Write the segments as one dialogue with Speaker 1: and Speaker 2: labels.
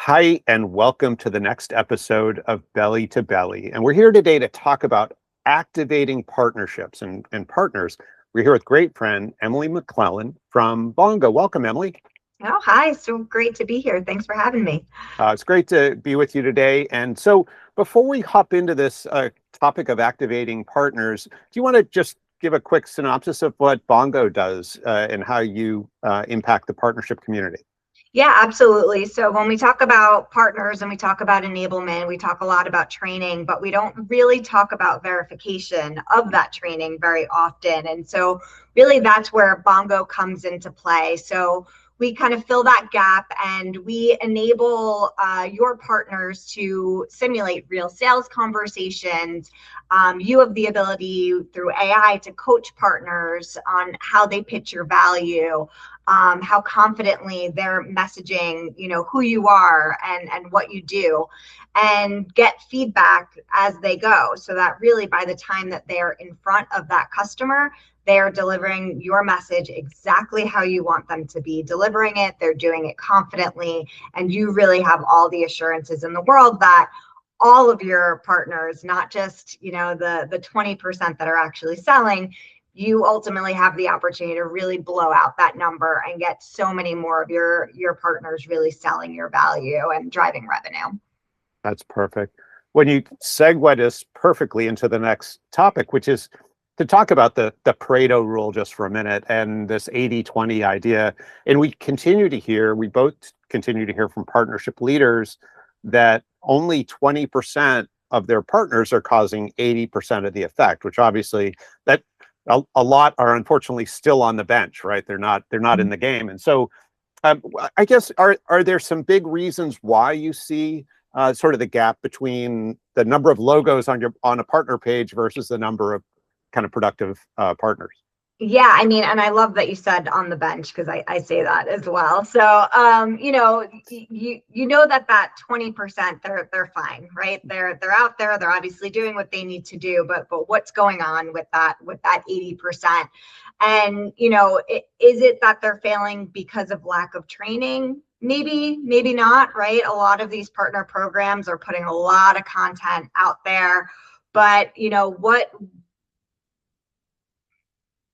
Speaker 1: Hi, and welcome to the next episode of Belly to Belly. And we're here today to talk about activating partnerships and partners. We're here with great friend Emily McLellan from Bongo. Welcome, Emily.
Speaker 2: Oh, hi. So great to be here. Thanks for having me.
Speaker 1: It's great to be with you today. And so, before we hop into this topic of activating partners, do you want to just give a quick synopsis of what Bongo does and how you impact the partnership community?
Speaker 2: Yeah, absolutely. So when we talk about partners and we talk about enablement, we talk a lot about training, but we don't really talk about verification of that training very often. And so really that's where Bongo comes into play. So we kind of fill that gap and we enable your partners to simulate real sales conversations. You have the ability through AI to coach partners on how they pitch your value, how confidently they're messaging, who you are and what you do, and get feedback as they go. So that really by the time that they're in front of that customer, they're delivering your message exactly how you want them to be delivering it. They're doing it confidently, and you really have all the assurances in the world that all of your partners, not just, the 20% that are actually selling, you ultimately have the opportunity to really blow out that number and get so many more of your partners really selling your value and driving revenue.
Speaker 1: That's perfect. When you segue us perfectly into the next topic, which is to talk about the Pareto rule just for a minute and this 80-20 idea. And we both continue to hear from partnership leaders that only 20% of their partners are causing 80% of the effect, which obviously that a lot are unfortunately still on the bench, right? They're not in the game. And so I guess are there some big reasons why you see sort of the gap between the number of logos on a partner page versus the number of kind of productive partners?
Speaker 2: Yeah, I mean, and I love that you said on the bench because I say that as well. So, you know that 20% they're fine, right? They're out there. They're obviously doing what they need to do, but what's going on with that 80%? And is it that they're failing because of lack of training? Maybe not, right? A lot of these partner programs are putting a lot of content out there, but what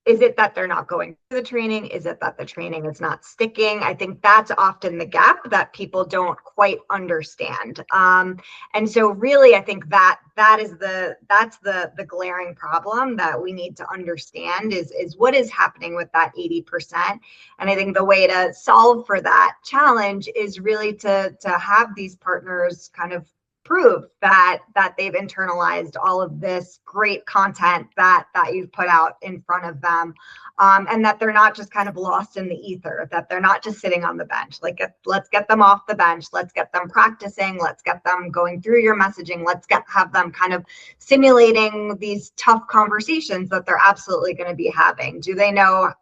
Speaker 2: is it that they're not going through the training? Is it that the training is not sticking? I think that's often the gap that people don't quite understand. And so really, I think that's the glaring problem that we need to understand is what is happening with that 80%. And I think the way to solve for that challenge is really to have these partners kind of prove that they've internalized all of this great content that you've put out in front of them, and that they're not just kind of lost in the ether, that they're not just sitting on the bench. Like, let's get them off the bench, let's get them practicing, let's get them going through your messaging, have them kind of simulating these tough conversations that they're absolutely going to be having. Do they know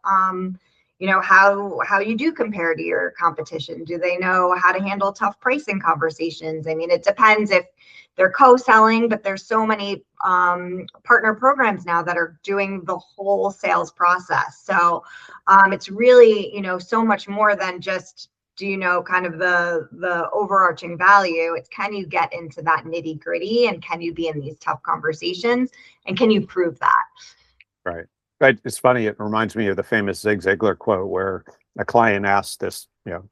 Speaker 2: how you do compare to your competition? Do they know how to handle tough pricing conversations? I mean, it depends if they're co-selling, but there's so many partner programs now that are doing the whole sales process. So it's really, so much more than just, do you know kind of the overarching value? It's, can you get into that nitty gritty, and can you be in these tough conversations, and can you prove that?
Speaker 1: Right. Right. It's funny. It reminds me of the famous Zig Ziglar quote where a client asked this,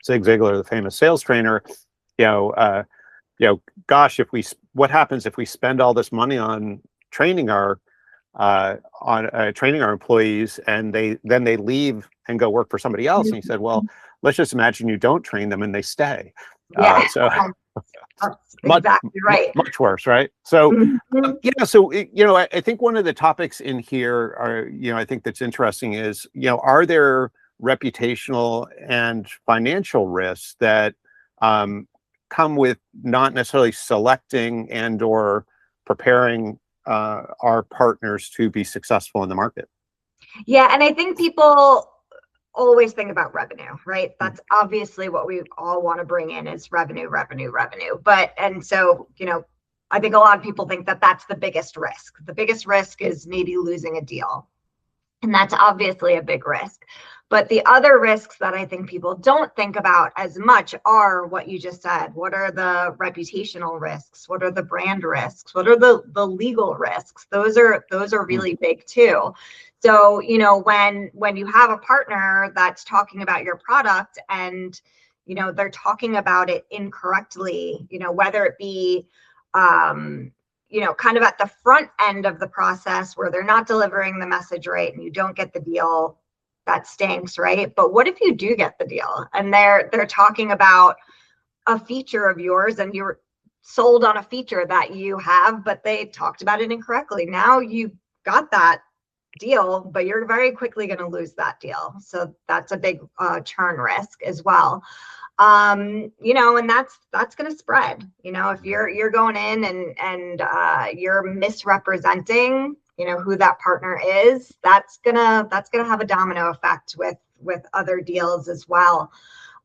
Speaker 1: Zig Ziglar, the famous sales trainer, you know, uh, gosh, what happens if we spend all this money on training our training our employees and they leave and go work for somebody else? And he said, well, let's just imagine you don't train them and they stay.
Speaker 2: Yeah,
Speaker 1: So
Speaker 2: that's
Speaker 1: much
Speaker 2: exactly right.
Speaker 1: much worse, right? So
Speaker 2: Mhm.
Speaker 1: I think one of the topics in here I think that's interesting is, are there reputational and financial risks that come with not necessarily selecting and or preparing our partners to be successful in the market?
Speaker 2: Yeah, and I think people always think about revenue, right? That's obviously what we all want to bring in is revenue, revenue, revenue. And so, I think a lot of people think that that's the biggest risk. The biggest risk is maybe losing a deal. And that's obviously a big risk. But the other risks that I think people don't think about as much are what you just said. What are the reputational risks? What are the brand risks? What are the legal risks? Those are really big too. So, you know, when you have a partner that's talking about your product and, you know, they're talking about it incorrectly, you know, whether it be you know, kind of at the front end of the process where they're not delivering the message right and you don't get the deal, that stinks, right? But what if you do get the deal and they're talking about a feature of yours and you're sold on a feature that you have, but they talked about it incorrectly. Now you got that deal, but you're very quickly going to lose that deal. So that's a big churn risk as well. You know, and that's going to spread. You know, if you're going in and you're misrepresenting, you know, who that partner is, that's gonna have a domino effect with other deals as well.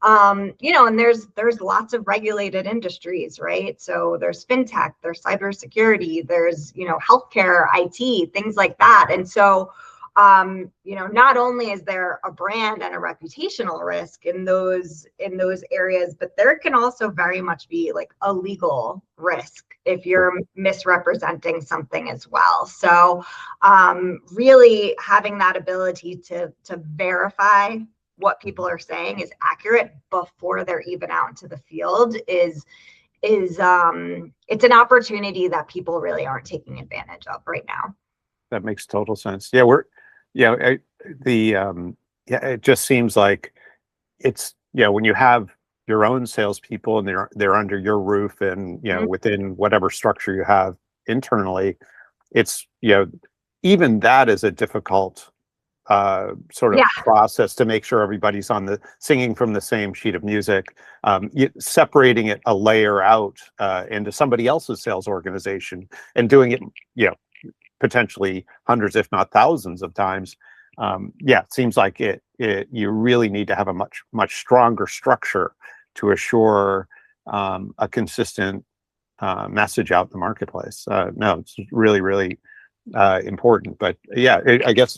Speaker 2: You know, and there's lots of regulated industries, right? So there's fintech, there's cybersecurity, there's, you know, healthcare, IT, things like that. And so you know, not only is there a brand and a reputational risk in those areas, but there can also very much be like a legal risk if you're misrepresenting something as well. So really having that ability to verify what people are saying is accurate before they're even out into the field is it's an opportunity that people really aren't taking advantage of right now.
Speaker 1: That makes total sense. Yeah, it just seems like it's, you know, when you have your own salespeople and they're under your roof and, you know, within whatever structure you have internally, it's, you know, even that is a difficult sort of process to make sure everybody's singing from the same sheet of music. Separating it a layer out into somebody else's sales organization and doing it, you know, potentially hundreds, if not thousands of times. It seems like you really need to have a much stronger structure to assure a consistent message out in the marketplace. No, it's really, really important. But yeah, I guess,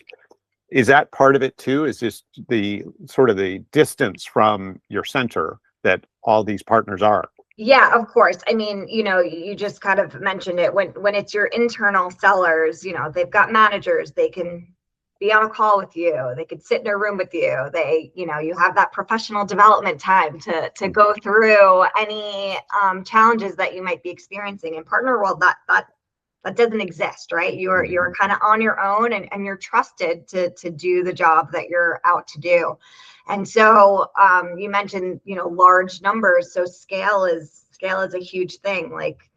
Speaker 1: is that part of it too? Is just the sort of the distance from your center that all these partners are?
Speaker 2: Yeah, of course. I mean, you know, you just kind of mentioned it when it's your internal sellers, you know, they've got managers, they can be on a call with you, they could sit in a room with you, they, you know, you have that professional development time to go through any challenges that you might be experiencing. In partner world, that doesn't exist, right? You're kind of on your own and you're trusted to do the job that you're out to do. And so you mentioned, you know, large numbers. So scale is a huge thing. Like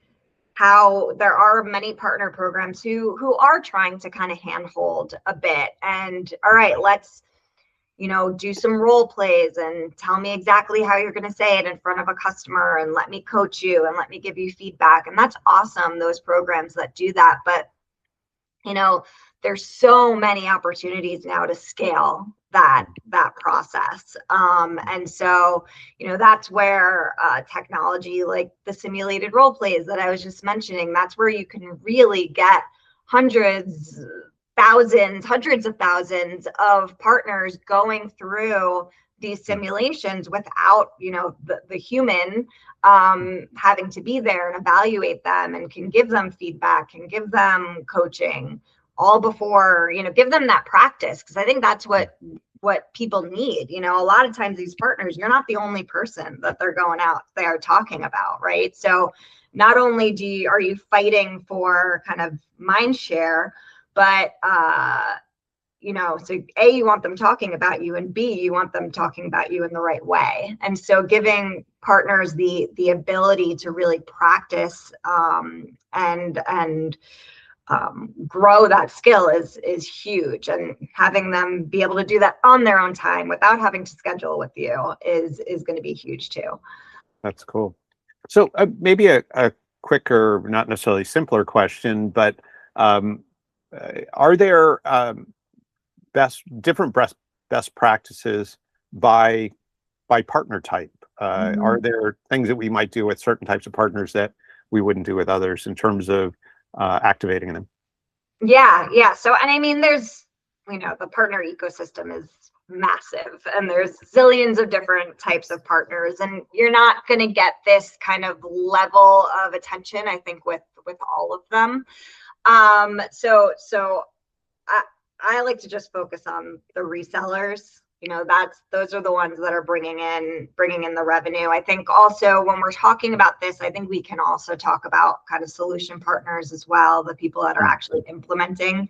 Speaker 2: how there are many partner programs who are trying to kind of handhold a bit. And all right, let's, you know, do some role plays and tell me exactly how you're going to say it in front of a customer and let me coach you and let me give you feedback. And that's awesome, those programs that do that. But, you know, there's so many opportunities now to scale that process. And so, you know, that's where technology like the simulated role plays that I was just mentioning, that's where you can really get hundreds of thousands of partners going through these simulations without, you know, the human having to be there and evaluate them and can give them feedback and give them coaching all before, you know, give them that practice. Because I think that's what people need. You know, a lot of times these partners, you're not the only person that they're going out there talking about, right? So not only are you fighting for kind of mind share, but you know, so A, you want them talking about you, and B, you want them talking about you in the right way. And so giving partners the ability to really practice and grow that skill is huge, and having them be able to do that on their own time without having to schedule with you is going to be huge too.
Speaker 1: That's cool. So maybe a quicker, not necessarily simpler question, but are there different best practices by partner type? Are there things that we might do with certain types of partners that we wouldn't do with others in terms of activating them?
Speaker 2: Yeah. So, and I mean, there's the partner ecosystem is massive, and there's zillions of different types of partners, and you're not going to get this kind of level of attention, I think, with all of them. So I like to just focus on the resellers. Those are the ones that are bringing in the revenue. I think also when we're talking about this, I think we can also talk about kind of solution partners as well, the people that are actually implementing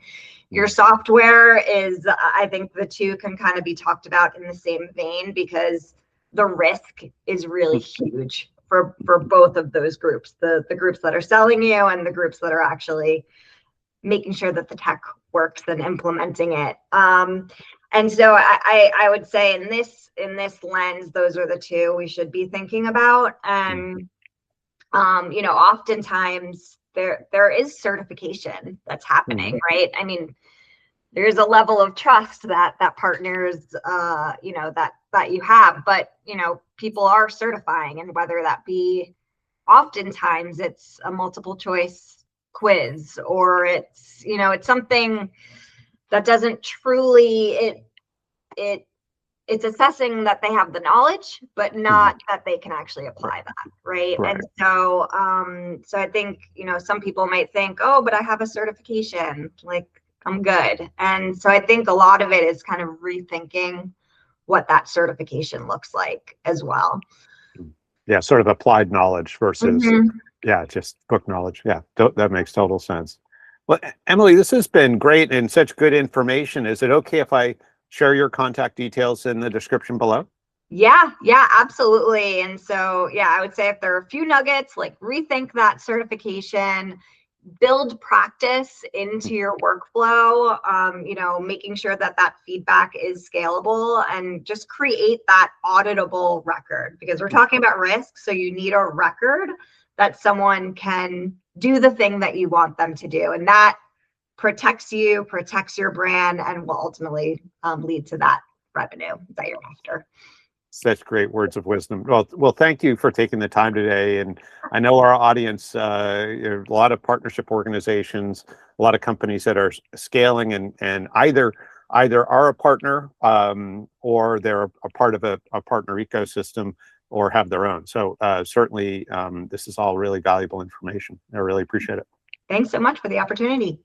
Speaker 2: your software. I think the two can kind of be talked about in the same vein, because the risk is really huge for both of those groups, the groups that are selling you and the groups that are actually making sure that the tech works and implementing it. And so I would say in this lens, those are the two we should be thinking about. And oftentimes there is certification that's happening, right? I mean, there's a level of trust that partners, that you have, but people are certifying, and whether that be, oftentimes it's a multiple choice quiz, or it's something that doesn't truly, it's assessing that they have the knowledge, but not that they can actually apply that, right? And so I think some people might think, oh, but I have a certification, like I'm good. And so I think a lot of it is kind of rethinking what that certification looks like as well.
Speaker 1: Yeah, sort of applied knowledge versus just book knowledge. Yeah, that makes total sense. Well, Emily, this has been great and such good information. Is it okay if I share your contact details in the description below?
Speaker 2: Yeah, absolutely. And so, I would say if there are a few nuggets, like rethink that certification, build practice into your workflow, making sure that feedback is scalable, and just create that auditable record, because we're talking about risk. So you need a record that someone can do the thing that you want them to do. And that protects you, protects your brand, and will ultimately lead to that revenue that you're after.
Speaker 1: Such great words of wisdom. Well, thank you for taking the time today. And I know our audience, a lot of partnership organizations, a lot of companies that are scaling and either are a partner or they're a part of a partner ecosystem or have their own. So certainly this is all really valuable information. I really appreciate it.
Speaker 2: Thanks so much for the opportunity.